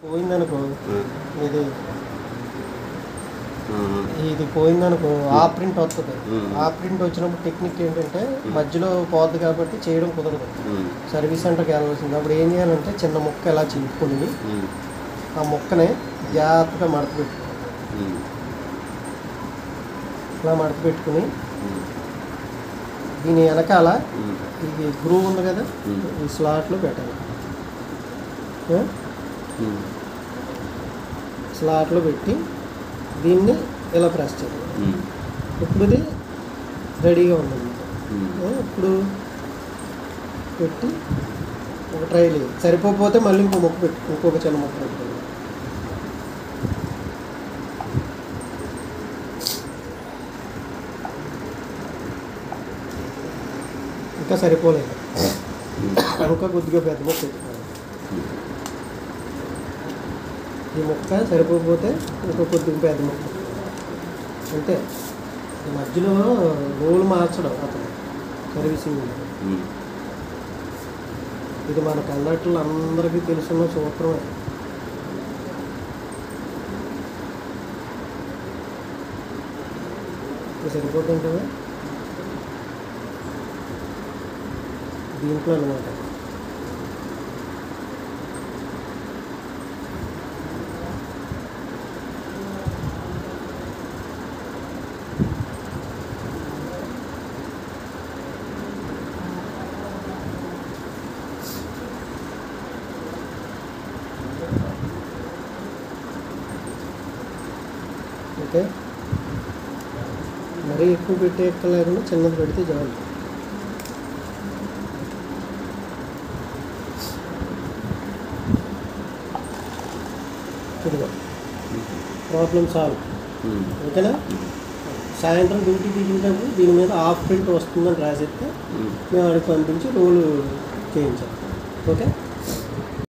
పోయిందనుకో ఇది ఇది పోయిందనుకో ఆ ప్రింట్ వస్తుంది. ఆ ప్రింట్ వచ్చినప్పుడు టెక్నిక్ ఏంటంటే మధ్యలో పోద్ది కాబట్టి చేయడం కుదరదు. సర్వీస్ సెంటర్కి వెళ్ళాల్సింది. అప్పుడు ఏం చేయాలంటే చిన్న ముక్క ఎలా చింపుకొని ఆ ముక్కని జాగ్రత్తగా మడత పెట్టుకోవాలి. ఇలా మడత పెట్టుకుని దీని వెనకాల ఇది గ్రూవ్ ఉంది కదా, ఈ స్లాట్లో పెట్టాలి. స్లాట్లో పెట్టి దీన్ని ఇలా ప్రెస్ చేయాలి. ఇప్పుడు ఇది రెడీగా ఉందండి. ఇప్పుడు పెట్టి ఒక ట్రైల్ సరిపోతే మళ్ళీ ఇంకో ముక్క పెట్టి ఇంకొక చిన్న ముక్క పెట్టుకోవాలి. ఇంకా సరిపోలేదు, ఇంకా కొద్దిగా పెద్ద ముక్క పెట్టుకోవాలి. ఈ ముక్క సరిపోతే ఇంకో కొద్దిగా పెద్ద ముక్క అంటే మధ్యలో రోల్ మార్చడం అతను సర్వీసింగ్. ఇది మన కండక్టర్లు అందరికీ తెలుసున్న సూత్రమే. ఇది సరిపోతుంది కదా దీంట్లో అనమాట. ఓకే, మరీ ఎక్కువ పెట్టే ఎక్కలేకుండా చిన్నది పెడితే చాలు. ఇదిగో ప్రాబ్లం సాల్వ్. ఓకేనా? సాయంత్రం డ్యూటీ దిగినప్పుడు దీని మీద ఆఫ్ ప్రింట్ వస్తుందని రాసిస్తే మేము అడిగి పంపించి రోలు చేయించాలి. ఓకే.